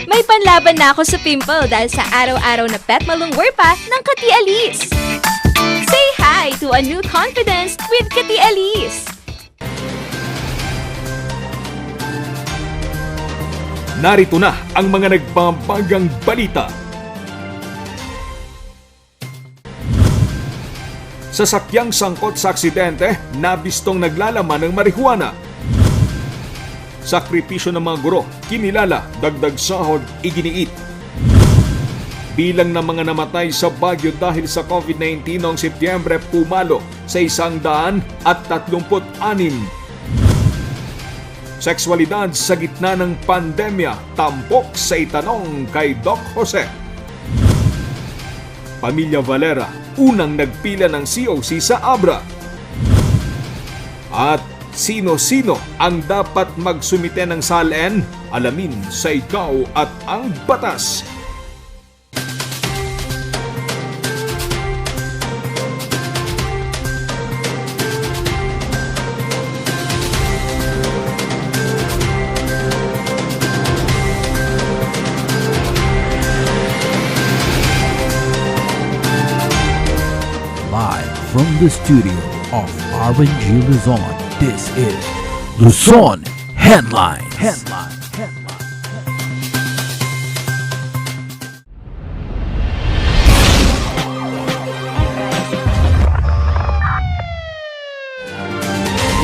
May panlaban na ako sa pimple dahil sa araw-araw na pet malungwer pa ng Kati Alice. Say hi to a new confidence with Kati Alice. Narito na ang mga nagbabagang balita. Sasakyang sangkot sa aksidente, nabistong naglalaman ng marihuana. Sakripisyo ng mga guro, kinilala, dagdag sahod, iginiit. Bilang ng mga namatay sa Baguio dahil sa COVID-19 noong Setyembre pumalo sa 136. Sexualidad sa gitna ng pandemya, tampok sa itanong kay Doc Jose. Pamilya Valera, unang nagpila ng COC sa Abra. At sino-sino ang dapat magsumite ng SALN? Alamin sa Ikaw at ang Batas. Live from the studio of R&G Luzon, this is Luzon Headlines.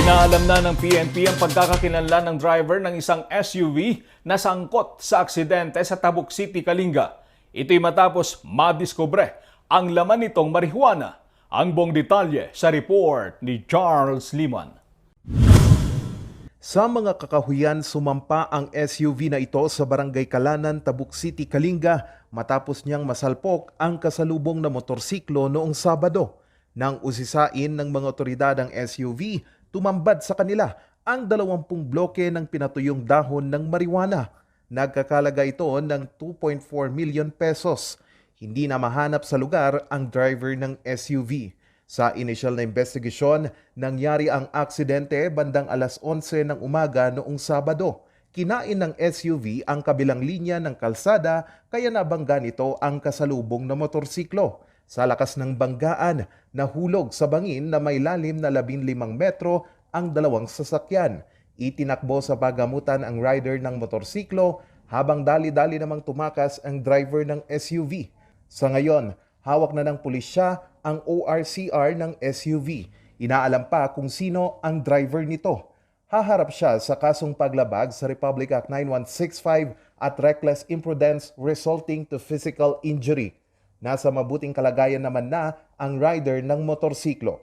Inaalam na ng PNP ang pagkakakilanlan ng driver ng isang SUV na sangkot sa aksidente sa Tabuk City, Kalinga. Ito'y matapos madiskubre ang laman nitong marihuana. Ang buong detalye sa report ni Charles Liman. Sa mga kakahuyan, sumampa ang SUV na ito sa Barangay Kalanan, Tabuk City, Kalinga matapos niyang masalpok ang kasalubong na motorsiklo noong Sabado. Nang usisain ng mga otoridad ang SUV, tumambad sa kanila ang 20 bloke ng pinatuyong dahon ng marijuana. Nagkakalaga ito ng 2.4 million pesos. Hindi na mahanap sa lugar ang driver ng SUV. Sa initial na investigasyon, nangyari ang aksidente bandang alas 11 ng umaga noong Sabado. Kinain ng SUV ang kabilang linya ng kalsada kaya nabangga nito ang kasalubong na motorsiklo. Sa lakas ng banggaan, nahulog sa bangin na may lalim na 15 metro ang dalawang sasakyan. Itinakbo sa pagamutan ang rider ng motorsiklo habang dali-dali namang tumakas ang driver ng SUV. Sa ngayon, hawak na ng pulisya ang ORCR ng SUV. Inaalam pa kung sino ang driver nito. Haharap siya sa kasong paglabag sa Republic Act 9165 at reckless imprudence resulting to physical injury. Nasa mabuting kalagayan naman na ang rider ng motorsiklo.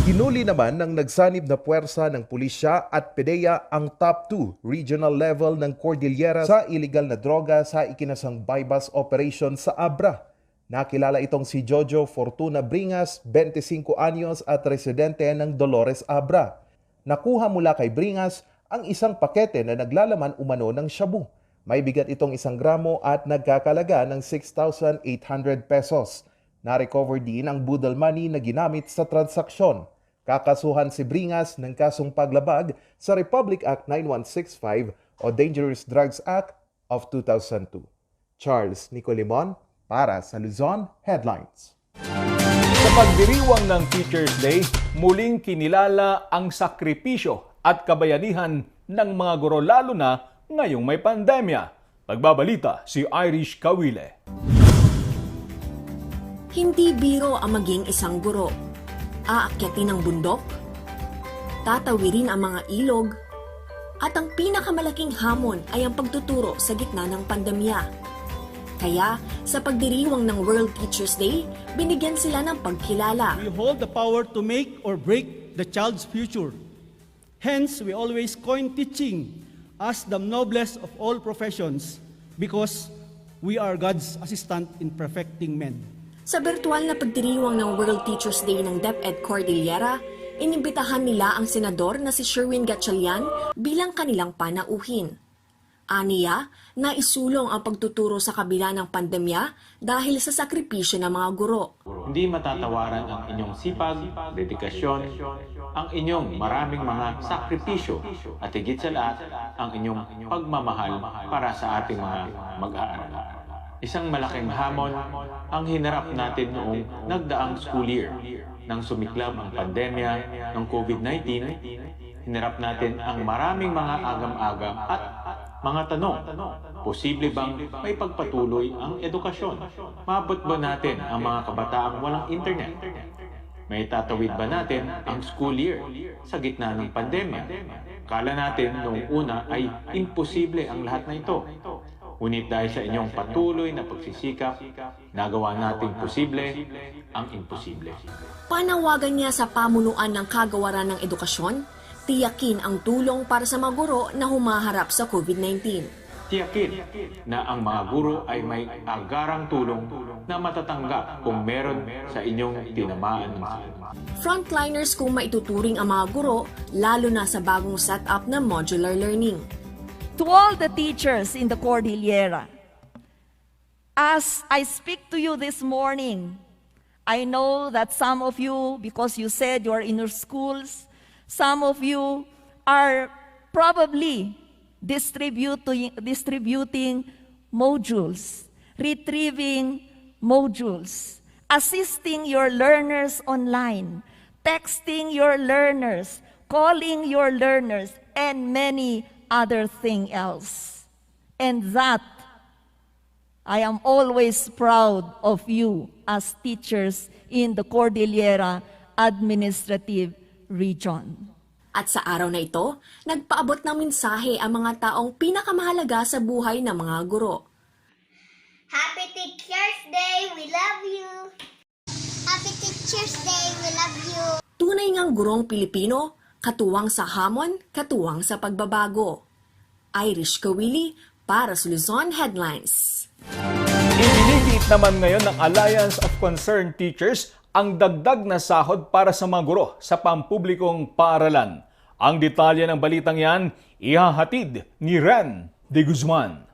Hinuli naman ng nagsanib na puwersa ng pulisya at PDEA ang top 2 regional level ng Cordillera sa illegal na droga sa ikinasang bypass operation sa Abra. Nakilala itong si Jojo Fortuna Bringas, 25 anyos at residente ng Dolores, Abra. Nakuha mula kay Bringas ang isang pakete na naglalaman umano ng shabu. May bigat itong 1 gramo at nagkakalaga ng 6,800 pesos. Na-recover din ang budol money na ginamit sa transaksyon. Kakasuhan si Bringas ng kasong paglabag sa Republic Act 9165 o Dangerous Drugs Act of 2002. Charles Nicolimon para sa Luzon Headlines. Sa pagdiriwang ng Teacher's Day, muling kinilala ang sakripisyo at kabayanihan ng mga guro lalo na ngayong may pandemya. Pagbabalita si Irish Kawile. Hindi biro ang maging isang guro. Aakyatin ang bundok, tatawirin ang mga ilog, at ang pinakamalaking hamon ay ang pagtuturo sa gitna ng pandemya. Kaya, sa pagdiriwang ng World Teachers Day, binigyan sila ng pagkilala. We hold the power to make or break the child's future. Hence, we always coin teaching as the noblest of all professions because we are God's assistant in perfecting men. Sa virtual na pagdiriwang ng World Teachers Day ng DepEd Cordillera, inimbitahan nila ang senador na si Sherwin Gatchalian bilang kanilang panauhin. Aniya, naisulong ang pagtuturo sa kabila ng pandemya dahil sa sakripisyo ng mga guro. Hindi matatawaran ang inyong sipag, dedikasyon, ang inyong maraming mga sakripisyo at higit sa lahat, ang inyong pagmamahal para sa ating mga mag-aaral. Isang malaking hamon ang hinarap natin noong nagdaang school year. Nang sumiklab ang pandemya ng COVID-19, hinarap natin ang maraming mga agam-agam at mga tanong. Posible bang may pagpatuloy ang edukasyon? Maabot ba natin ang mga kabataang walang internet? May tatawid ba natin ang school year sa gitna ng pandemya? Kala natin noong una ay imposible ang lahat na ito. Ngunit dahil sa inyong patuloy na pagsisikap, nagawa nating posible ang imposible. Panawagan niya sa pamunuan ng kagawaran ng edukasyon, tiyakin ang tulong para sa mga guro na humaharap sa COVID-19. Tiyakin na ang mga guro ay may agarang tulong na matatanggap kung meron sa inyong tinamaan ng sakit. Frontliners kung maituturing ang mga guro, lalo na sa bagong setup ng modular learning. To all the teachers in the Cordillera, as I speak to you this morning, I know that some of you, because you said you are in your schools, some of you are probably distributing modules, retrieving modules, assisting your learners online, texting your learners, calling your learners, and many other thing else. And that, I am always proud of you as teachers in the Cordillera Administrative Region. At sa araw na ito, nagpaabot ng mensahe ang mga taong pinakamahalaga sa buhay ng mga guro. Happy Teacher's Day! We love you! Happy Teacher's Day! We love you! Tunay ngang gurong Pilipino, katuwang sa hamon, katuwang sa pagbabago. Irish Kawili para sa Luzon Headlines. Inililiit naman ngayon ng Alliance of Concerned Teachers ang dagdag na sahod para sa mga guro sa pampublikong paaralan. Ang detalye ng balitang yan, ihahatid ni Ren de Guzman.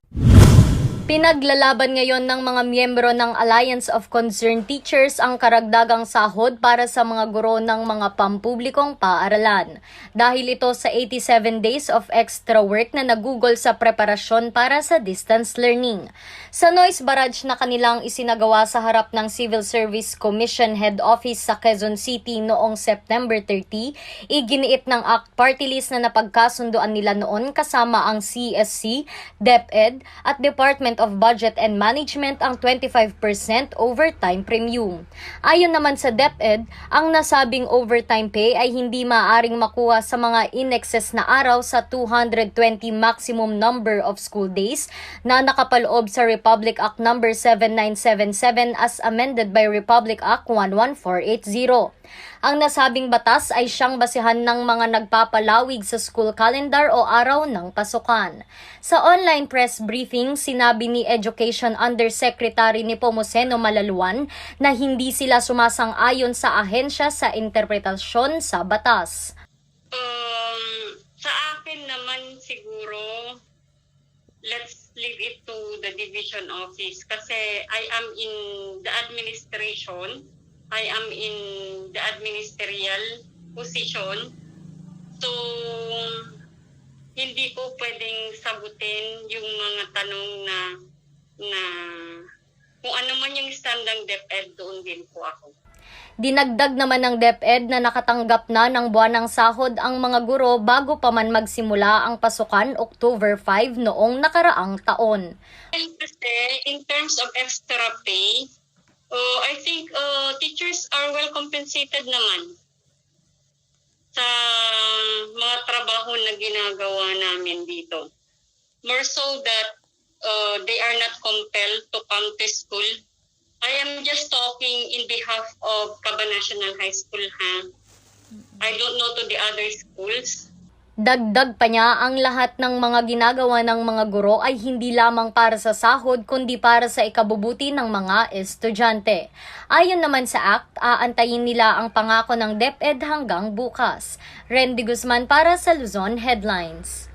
Pinaglalaban ngayon ng mga miyembro ng Alliance of Concerned Teachers ang karagdagang sahod para sa mga guro ng mga pampublikong paaralan. Dahil ito sa 87 days of extra work na nagugol sa preparasyon para sa distance learning. Sa noise barrage na kanilang isinagawa sa harap ng Civil Service Commission Head Office sa Quezon City noong September 30, iginiit ng ACT Party List na napagkasunduan nila noon kasama ang CSC, DepEd at Department of Budget and Management ang 25% overtime premium. Ayon naman sa DepEd, ang nasabing overtime pay ay hindi maaaring makuha sa mga in-excess na araw sa 220 maximum number of school days na nakapaloob sa Republic Act No. 7977 as amended by Republic Act 11480. Ang nasabing batas ay siyang basihan ng mga nagpapalawig sa school calendar o araw ng pasukan. Sa online press briefing, sinabi ni Education Undersecretary Nepomuceno Malaluan na hindi sila sumasang-ayon sa ahensya sa interpretasyon sa batas. Sa akin naman siguro, let's leave it to the division office kasi I am in the administration. I am in the administerial position. So, hindi ko pwedeng sagutin yung mga tanong na kung ano man yung stand ng DepEd, doon din po ako. Dinagdag naman ng DepEd na nakatanggap na ng buwanang sahod ang mga guro bago pa man magsimula ang pasukan October 5 noong nakaraang taon. Kasi in terms of extra pay, I think teachers are well compensated naman sa mga trabaho na ginagawa namin dito. More so that they are not compelled to come to school. I am just talking in behalf of Caba National High School, I don't know to the other schools. Dagdag pa niya, ang lahat ng mga ginagawa ng mga guro ay hindi lamang para sa sahod kundi para sa ikabubuti ng mga estudyante. Ayon naman sa ACT, aantayin nila ang pangako ng DepEd hanggang bukas. Ren de Guzman para sa Luzon Headlines.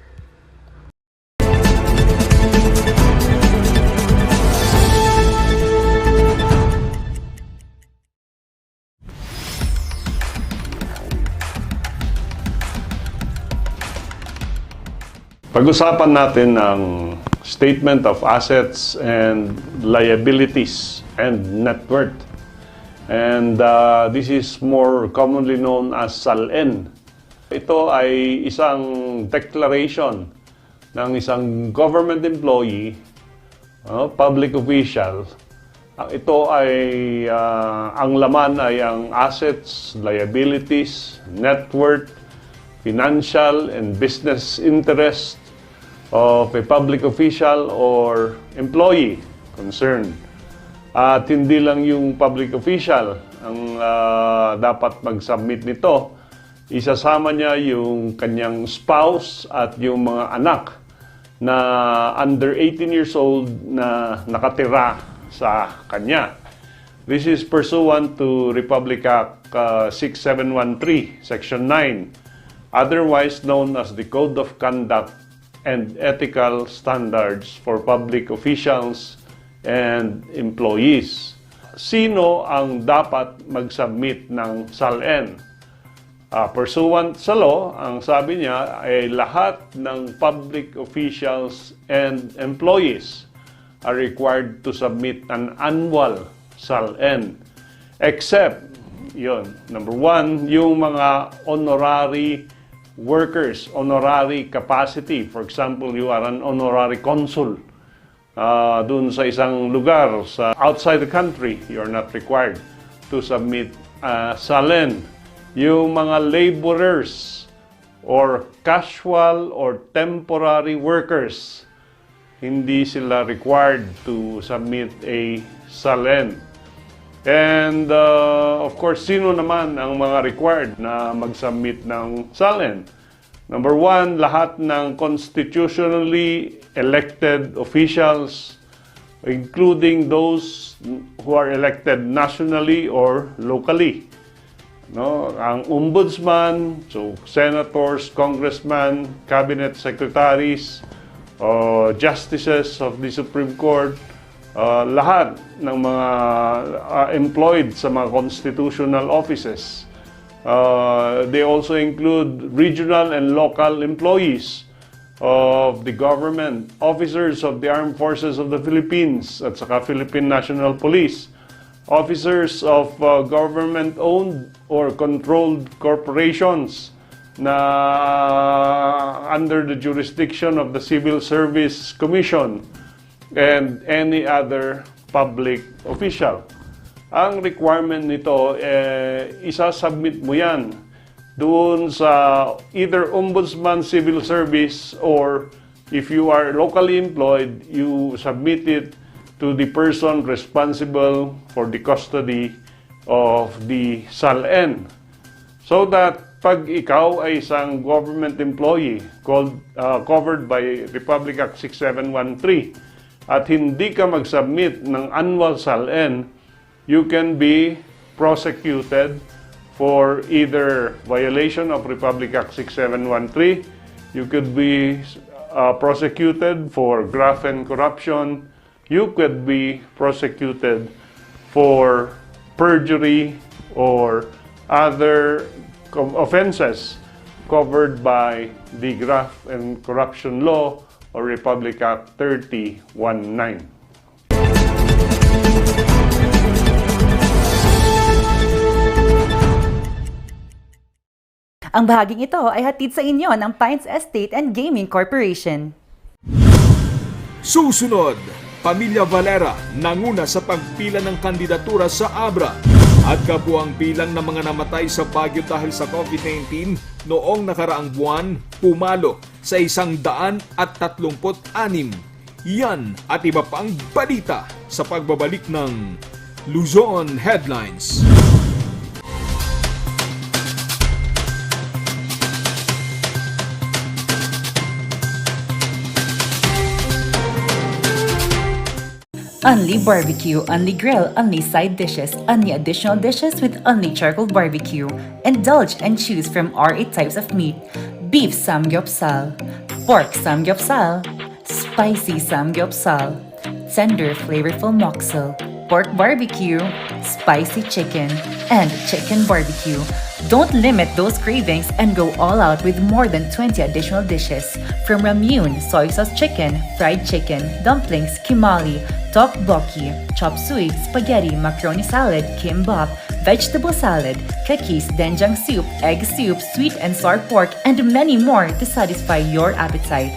Pag-usapan natin ang Statement of Assets and Liabilities and Net Worth. And this is more commonly known as SALN. Ito ay isang declaration ng isang government employee, public official. Ito ay, ang laman ay ang assets, liabilities, net worth, financial and business interest of a public official or employee concerned. At hindi lang yung public official ang dapat mag-submit nito. Isasama niya yung kanyang spouse at yung mga anak na under 18 years old na nakatira sa kanya. This is pursuant to Republic Act 6713, Section 9, otherwise known as the Code of Conduct and Ethical Standards for Public Officials and Employees. Sino ang dapat mag-submit ng SALN? Pursuant sa law, ang sabi niya ay lahat ng public officials and employees are required to submit an annual SALN. Except, number one, yung mga honorary workers, honorary capacity. For example, you are an honorary consul dun sa isang lugar outside the country, you are not required to submit SALN. Yung mga laborers or casual or temporary workers, hindi sila required to submit a SALN. And of course, sino naman ang mga required na mag-submit ng SALN? Number one, lahat ng constitutionally elected officials, including those who are elected nationally or locally. Ang ombudsman, so senators, congressmen, cabinet secretaries, justices of the Supreme Court, lahat ng mga employed sa mga constitutional offices. They also include regional and local employees of the government, officers of the Armed Forces of the Philippines at saka Philippine National Police, officers of government-owned or controlled corporations na under the jurisdiction of the Civil Service Commission, and any other public official. Ang requirement nito, isasubmit mo yan doon sa either Ombudsman Civil Service, or if you are locally employed, you submit it to the person responsible for the custody of the SALN. So that pag ikaw ay isang government employee covered by Republic Act 6713, at hindi ka mag-submit ng annual SALN, you can be prosecuted for either violation of Republic Act 6713, you could be prosecuted for graft and corruption, you could be prosecuted for perjury or other offenses covered by the graft and corruption law or Republic Act 3019. Ang bahaging ito ay hatid sa inyo ng Pines Estate and Gaming Corporation. Susunod, Pamilya Valera nanguna sa pagpila ng kandidatura sa ABRA at kabuang bilang ng mga namatay sa Baguio dahil sa COVID-19 noong nakaraang buwan pumalo sa 136. Yan at iba pang balita sa pagbabalik ng Luzon Headlines. Only barbecue, only grill, only side dishes, only additional dishes with only charcoal barbecue. Indulge and choose from our 8 types of meat: beef samgyeopsal, pork samgyeopsal, spicy samgyeopsal, tender flavorful moksel, pork barbecue, spicy chicken, and chicken barbecue. Don't limit those cravings and go all out with more than 20 additional dishes. From ramyun, soy sauce chicken, fried chicken, dumplings, kimali, tteokbokki, chop suey, spaghetti, macaroni salad, kimbap, vegetable salad, kakis, doenjang soup, egg soup, sweet and sour pork, and many more to satisfy your appetite.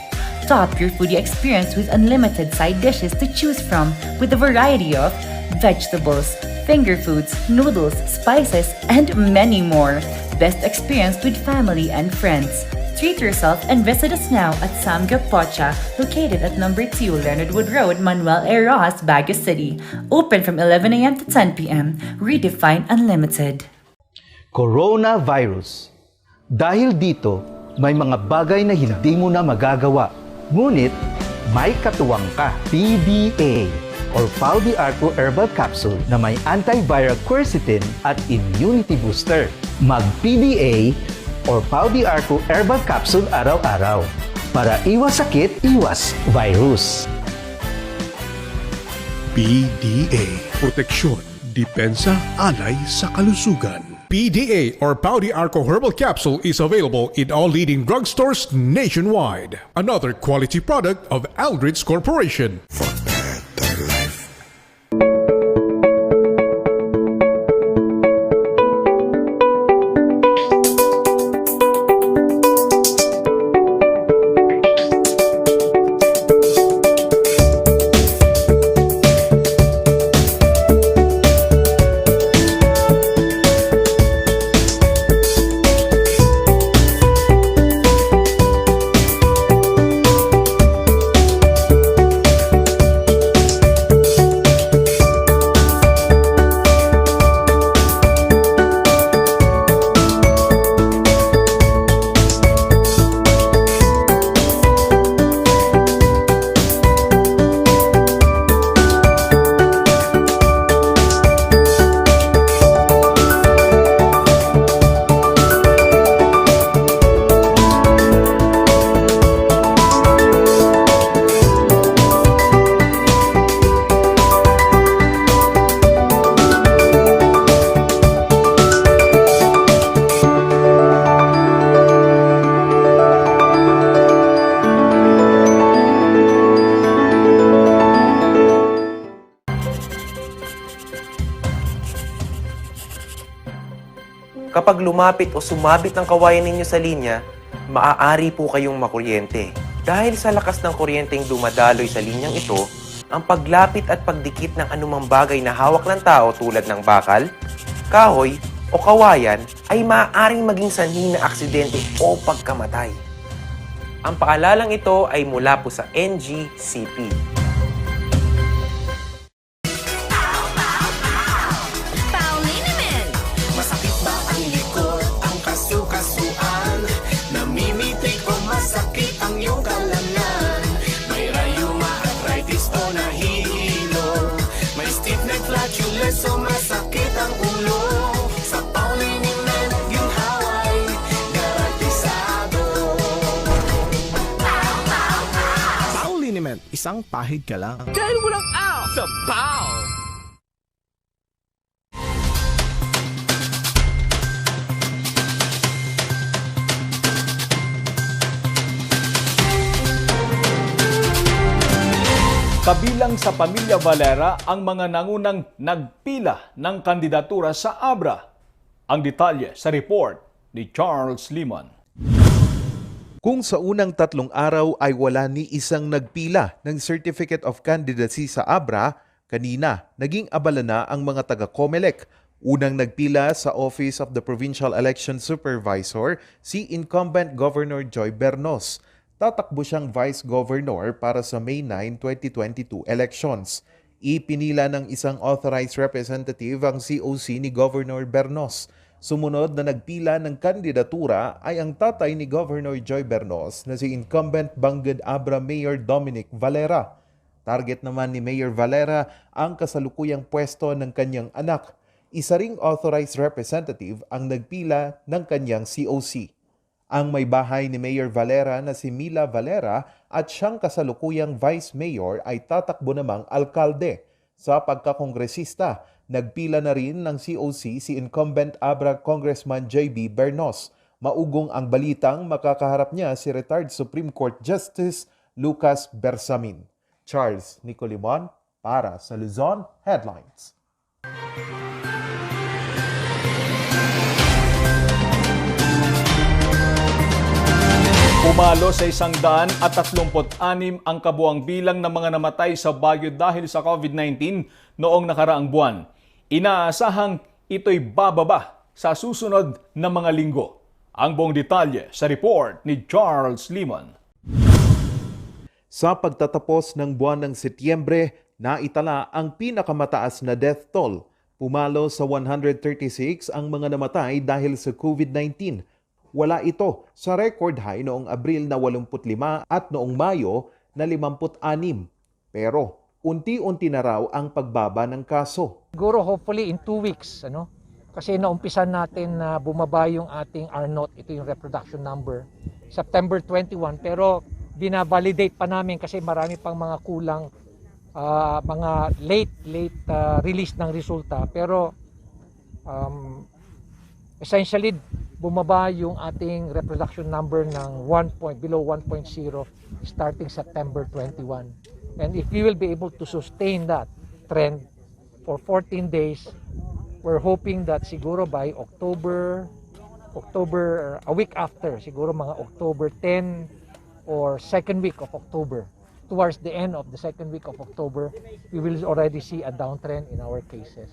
Top your foodie experience with unlimited side dishes to choose from with a variety of vegetables, finger foods, noodles, spices, and many more. Best experience with family and friends. Treat yourself and visit us now at Samgyup Pocha, located at number 2 Leonard Wood Road, Manuel A. Rojas, Baguio City. Open from 11 a.m. to 10 p.m. Redefine Unlimited. Coronavirus. Dahil dito, may mga bagay na hindi mo na magagawa. Ngunit, may katuwang ka. PDA or Pau de Arco Herbal Capsule na may antiviral quercetin at immunity booster. Mag-PDA or Pau de Arco Herbal Capsule araw-araw. Para iwas sakit, iwas virus. PDA. Proteksyon, depensa, alay sa kalusugan. PDA or Pau de Arco Herbal Capsule is available in all leading drugstores nationwide. Another quality product of Aldrich Corporation. Kapag lumapit o sumabit ang kawayan ninyo sa linya, maaari po kayong makuryente. Dahil sa lakas ng kuryenteng dumadaloy sa linyang ito, ang paglapit at pagdikit ng anumang bagay na hawak ng tao tulad ng bakal, kahoy o kawayan ay maaaring maging sanhi ng aksidente o pagkamatay. Ang paalalang ito ay mula po sa NGCP. So masakit ang ulo sa Paulinimen yung haway garantisado. Paulinimen, isang pahid ka lang. Dahil walang aw sa Pau! Kabilang sa pamilya Valera ang mga nangunang nagpila ng kandidatura sa Abra. Ang detalye sa report ni Charles Limon. Kung sa unang 3 araw ay wala ni isang nagpila ng Certificate of Candidacy sa Abra, kanina naging abala na ang mga taga-COMELEC. Unang nagpila sa Office of the Provincial Election Supervisor si incumbent Governor Joy Bernos. Tatakbo siyang Vice Governor para sa May 9, 2022 elections. Ipinila ng isang authorized representative ang COC ni Governor Bernos. Sumunod na nagpila ng kandidatura ay ang tatay ni Governor Joy Bernos na si incumbent Bangged Abra Mayor Dominic Valera. Target naman ni Mayor Valera ang kasalukuyang pwesto ng kanyang anak. Isa ring authorized representative ang nagpila ng kanyang COC. Ang may bahay ni Mayor Valera na si Mila Valera at siyang kasalukuyang Vice Mayor ay tatakbo namang alkalde. Sa pagkakongresista, Nagpila na rin ng COC si incumbent Abra Congressman J.B. Bernos. Maugong ang balitang makakaharap niya si retired Supreme Court Justice Lucas Bersamin. Charles Nicolimon para sa Luzon Headlines. Pumalo sa 136 ang kabuang bilang ng mga namatay sa Baguio dahil sa COVID-19 noong nakaraang buwan. Inaasahang ito'y bababa sa susunod na mga linggo. Ang buong detalye sa report ni Charles Limon. Sa pagtatapos ng buwan ng Setyembre, naitala ang pinakamataas na death toll. Pumalo sa 136 ang mga namatay dahil sa COVID-19. Wala ito sa record high noong Abril na 85 at noong Mayo na 56. Pero unti-unti na raw ang pagbaba ng kaso. Siguro hopefully in 2 weeks, kasi naumpisan natin na bumaba yung ating R0, ito yung reproduction number, September 21. Pero binavalidate pa namin kasi marami pang mga kulang, mga late release ng resulta. Pero essentially, bumaba yung ating reproduction number ng below 1.0 starting September 21. And if we will be able to sustain that trend for 14 days, we're hoping that siguro by October, a week after, siguro mga October 10 or second week of October, towards the end of the second week of October, we will already see a downtrend in our cases.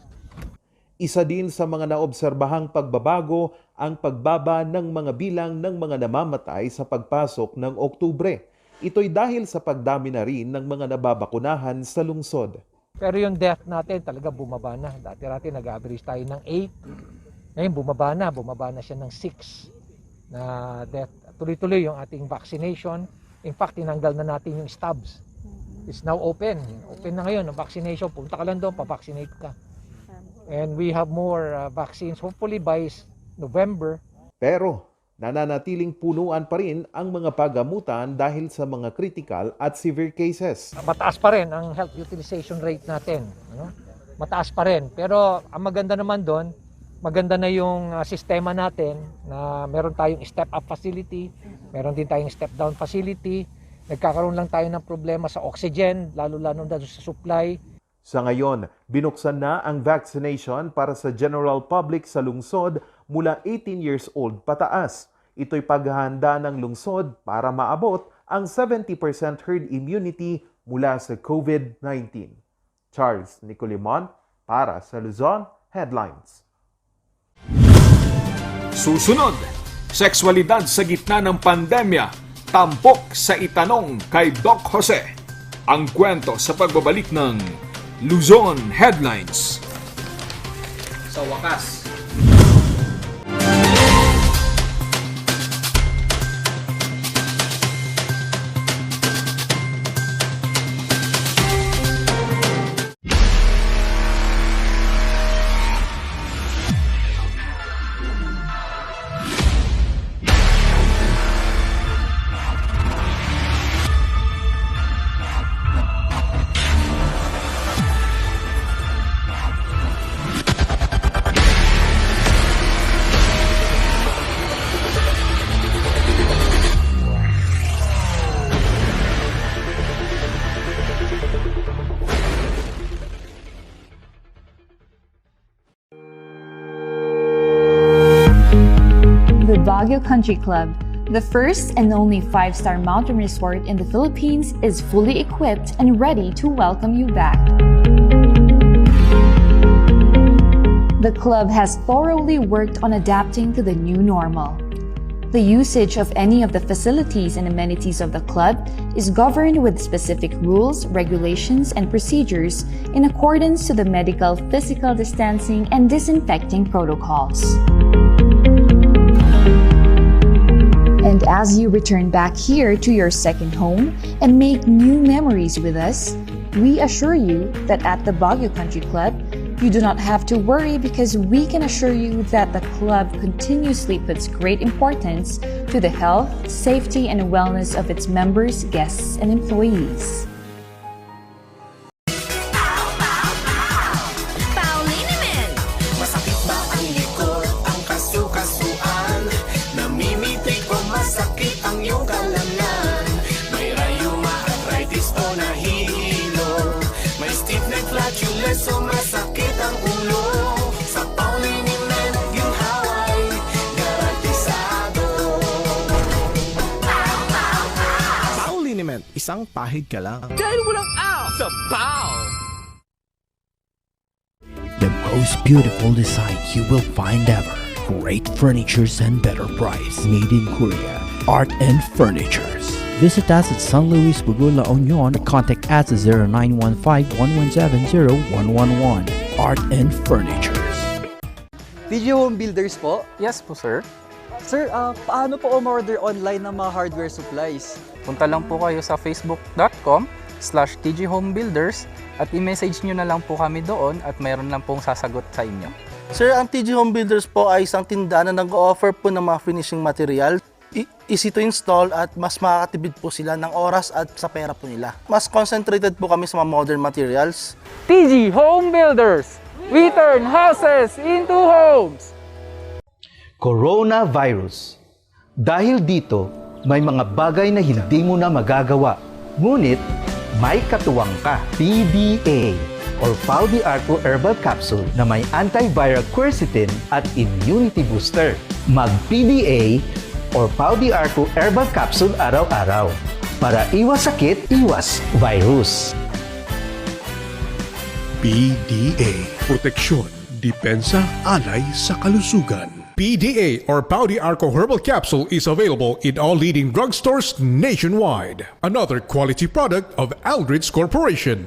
Isa din sa mga naobserbahang pagbabago ang pagbaba ng mga bilang ng mga namamatay sa pagpasok ng Oktubre. Ito'y dahil sa pagdami na rin ng mga nababakunahan sa lungsod. Pero yung death natin talaga bumaba na. Dati nag-average tayo ng 8. Ngayon bumaba na siya ng 6 na death. Tuloy-tuloy yung ating vaccination. In fact, tinanggal na natin yung stabs. It's now open. Open na ngayon ang vaccination. Punta ka lang doon, pa-vaccinate ka. And we have more vaccines hopefully by November. Pero nananatiling punuan pa rin ang mga pagamutan dahil sa mga critical at severe cases. Mataas pa rin ang health utilization rate natin. Mataas pa rin. Pero ang maganda naman doon, maganda na yung sistema natin na meron tayong step-up facility, meron din tayong step-down facility. Nagkakaroon lang tayo ng problema sa oxygen, lalo-lalo na sa supply. Sa ngayon, binuksan na ang vaccination para sa general public sa lungsod mula 18 years old pataas. Ito'y paghahanda ng lungsod para maabot ang 70% herd immunity mula sa COVID-19. Charles Nicolimon para sa Luzon Headlines. Susunod, sexualidad sa gitna ng pandemya, tampok sa itanong kay Doc Jose. Ang kwento sa pagbabalik ng Luzon Headlines. Sa wakas, The Baguio Country Club, the first and only 5-star mountain resort in the Philippines, is fully equipped and ready to welcome you back. The club has thoroughly worked on adapting to the new normal. The usage of any of the facilities and amenities of the club is governed with specific rules, regulations, and procedures in accordance to the medical, physical distancing, and disinfecting protocols. And as you return back here to your second home and make new memories with us, we assure you that at the Baguio Country Club, you do not have to worry because we can assure you that the club continuously puts great importance to the health, safety, and wellness of its members, guests, and employees. Paulina isang pahid ka lang. Dahil walang out sa PAL! The most beautiful design you will find ever. Great furnitures and better price. Made in Korea. Art and Furnitures. Visit us at San Luis Bugula, Union. Contact us at 0915-1170-111. Art and Furnitures. TG Home Builders po? Yes po, sir. Sir, paano po umorder online ng mga hardware supplies? Punta lang po kayo sa facebook.com/tghomebuilders at i-message nyo na lang po kami doon at mayroon lang pong sasagot sa inyo. Sir, ang TG Home Builders po ay isang tindahan na nag-offer po ng mga finishing material. Easy to install at mas makakatipid po sila ng oras at sa pera po nila. Mas concentrated po kami sa mga modern materials. TG Home Builders! We turn houses into homes! Coronavirus. Dahil dito, may mga bagay na hindi mo na magagawa. Ngunit, may katuwang ka. PDA or Paldiarco Herbal Capsule na may antiviral quercetin at immunity booster. Mag-PDA or Paldiarco Herbal Capsule araw-araw. Para iwas sakit, iwas virus. PDA. Proteksyon, depensa, alay sa kalusugan. PDA or Paldiarco Herbal Capsule is available in all leading drugstores nationwide. Another quality product of Aldrich Corporation.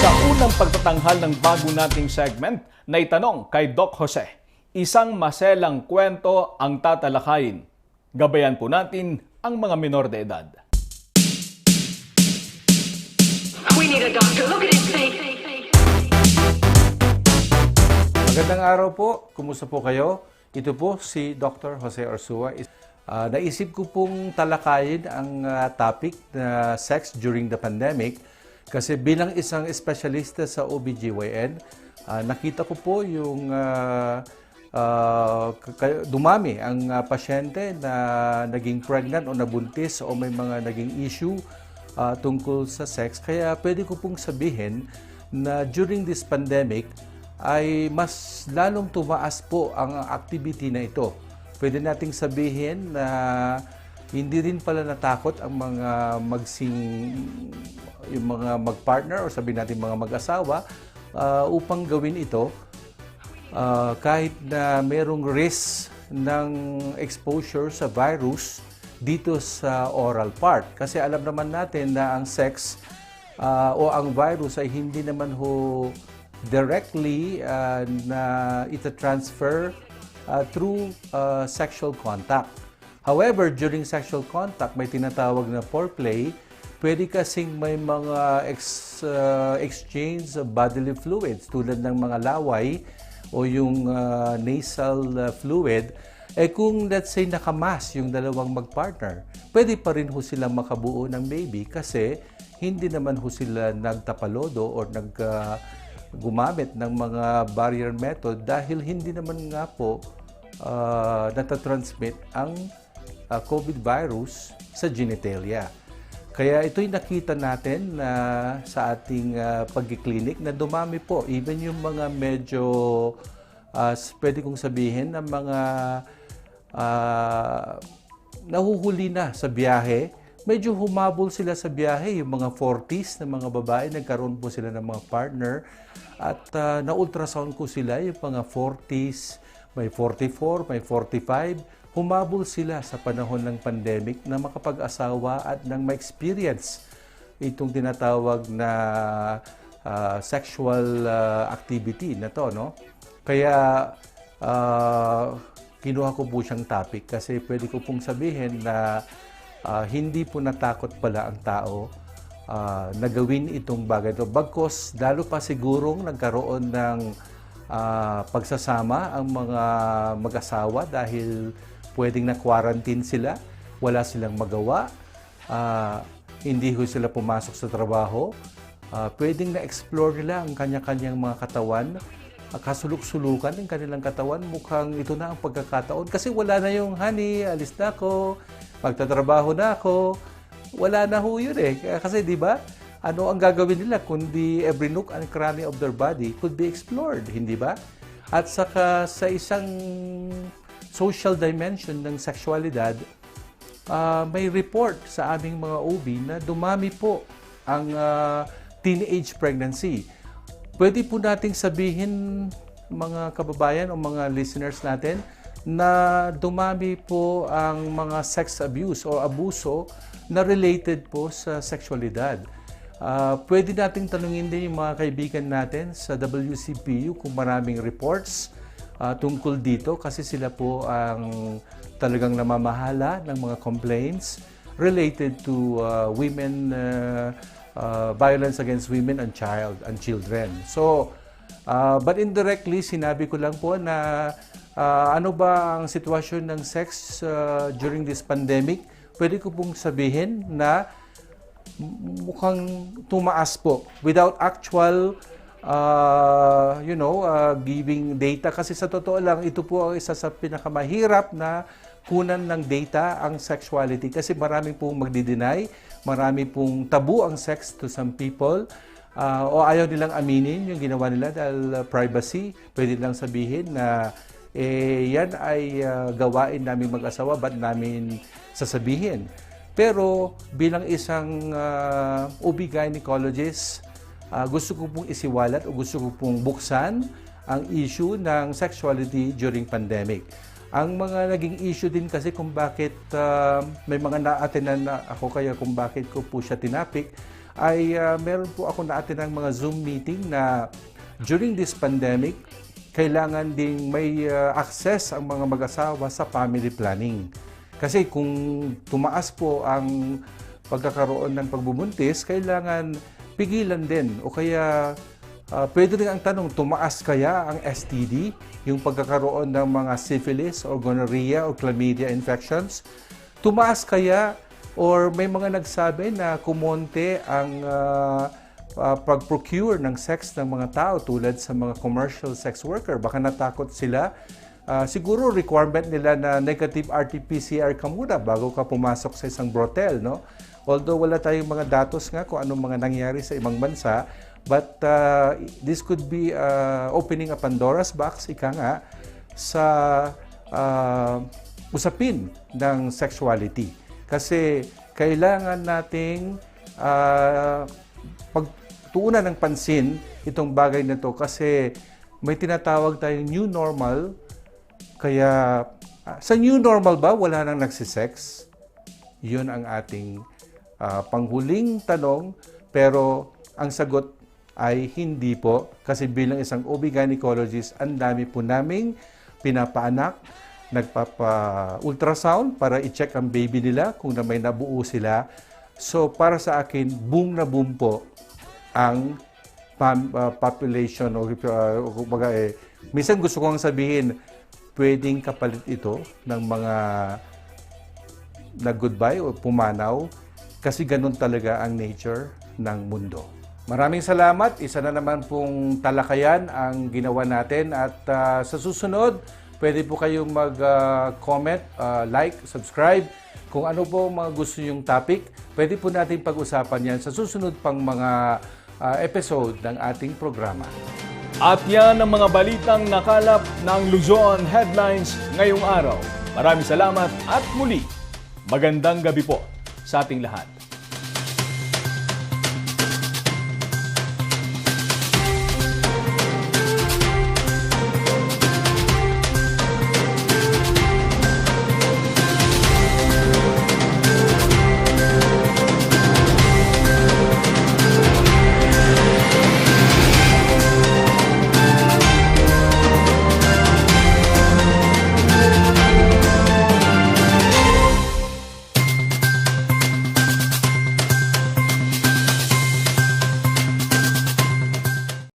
Sa unang pagtatanghal ng bago nating segment, naitanong kay Doc Jose, isang maselang kwento ang tatalakayin. Gabayan po natin ang mga minor de edad. We need a doctor. Look at his face. Magandang araw po. Kumusta po kayo? Ito po si Dr. Jose Orsua. Naisip ko pong talakayin ang topic na sex during the pandemic kasi bilang isang espesyalista sa OBGYN, nakita ko po yung dumami ang pasyente na naging pregnant o nabuntis o may mga naging issue tungkol sa sex. Kaya pwede ko pong sabihin na during this pandemic ay mas lalong tumaas po ang activity na ito. Pwede nating sabihin na hindi rin pala natakot ang mga yung mga mag-partner o sabihin natin mga mag-asawa upang gawin ito. Kahit na merong risk ng exposure sa virus dito sa oral part. Kasi alam naman natin na ang sex o ang virus ay hindi naman ho directly na ita-transfer through sexual contact. However, during sexual contact, may tinatawag na foreplay, pwede kasing may mga exchange of bodily fluids tulad ng mga laway o yung nasal fluid, kung let's say nakamas yung dalawang magpartner, pwede pa rin ho silang makabuo ng baby kasi hindi naman ho sila nagtapalodo or gumamit ng mga barrier method dahil hindi naman nga po natatransmit ang COVID virus sa genitalia. Kaya ito'y nakita natin na sa ating pag-clinic na dumami po. Even yung mga medyo, pwede kong sabihin, na mga nahuhuli na sa biyahe, medyo humabol sila sa biyahe. Yung mga 40s na mga babae, nagkaroon po sila ng mga partner. At na-ultrasound ko sila, yung mga 40s, may 44, may 45, humabol sila sa panahon ng pandemic na makapag-asawa at nang ma-experience itong tinatawag na sexual activity na to, no? Kaya kinuha ko po siyang topic kasi pwede ko pong sabihin na hindi po natakot pala ang tao na gawin itong bagay ito. Bagkos, lalo pa sigurong nagkaroon ng pagsasama ang mga mag-asawa dahil pwedeng na-quarantine sila, wala silang magawa, hindi ho sila pumasok sa trabaho, pwedeng na-explore nila ang kanya-kanyang mga katawan, kasuluk-sulukan ng kanilang katawan, mukhang ito na ang pagkakataon. Kasi wala na yung, honey, alis na ako, magtatrabaho na ako, wala na ho yun eh. Kasi di ba, ano ang gagawin nila kundi every nook and cranny of their body could be explored, hindi ba? At saka sa isang social dimension ng sexualidad, may report sa aming mga OB na dumami po ang teenage pregnancy. Pwede po nating sabihin, mga kababayan o mga listeners natin, na dumami po ang mga sex abuse o abuso na related po sa sexualidad. Pwede nating tanungin din yung mga kaibigan natin sa WCPU kung maraming reports tungkol dito kasi sila po ang talagang namamahala ng mga complaints related to violence against women and children. So, but indirectly, sinabi ko lang po na ano ba ang sitwasyon ng sex during this pandemic. Pwede ko pong sabihin na mukhang tumaas po without actual giving data, kasi sa totoo lang ito po ang isa sa pinakamahirap na kunan ng data ang sexuality kasi marami pong magdi-deny, marami pong tabu ang sex to some people o ayaw nilang aminin yung ginawa nila dahil privacy. Pwede lang sabihin na yan ay gawain namin mag-asawa, ba't namin sasabihin? Pero bilang isang OB-gynecologist, gusto ko pong isiwalat o gusto ko pong buksan ang issue ng sexuality during pandemic. Ang mga naging issue din kasi kung bakit may mga na-attenan na ako, kaya kung bakit ko po siya tinapik, ay meron po ako na-attenan ng mga Zoom meeting na during this pandemic, kailangan ding may access ang mga mag-asawa sa family planning. Kasi kung tumaas po ang pagkakaroon ng pagbubuntis, kailangan pigilan din. O kaya pwede rin ang tanong, tumaas kaya ang STD, yung pagkakaroon ng mga syphilis or gonorrhea or chlamydia infections? Tumaas kaya or may mga nagsabi na kumonte ang pag-procure ng sex ng mga tao tulad sa mga commercial sex worker? Baka natakot sila. Siguro requirement nila na negative RT-PCR ka muna bago ka pumasok sa isang brothel, no? Although wala tayong mga datos nga kung anong mga nangyari sa ibang bansa, but this could be opening a Pandora's box, ika nga, sa usapin ng sexuality. Kasi kailangan nating pagtuunan ng pansin itong bagay na to kasi may tinatawag tayong new normal. Kaya sa new normal ba wala nang nagsisex? Yun ang ating panghuling tanong, pero ang sagot ay hindi po, kasi bilang isang OB-gynecologist, ang dami po naming pinapaanak, nagpapa-ultrasound para i-check ang baby nila kung na may nabuo sila. So para sa akin, boom na boom po ang population o minsan gusto kong sabihin, pwedeng kapalit ito ng mga nag-goodbye o pumanaw kasi ganun talaga ang nature ng mundo. Maraming salamat. Isa na naman pong talakayan ang ginawa natin at sa susunod, pwede po kayong mag-comment, like, subscribe. Kung ano po mga gusto nyong topic, pwede po natin pag-usapan yan sa susunod pang mga episode ng ating programa. At yan ang mga balitang nakalap ng Luzon Headlines ngayong araw. Maraming salamat at muli, magandang gabi po sa ating lahat.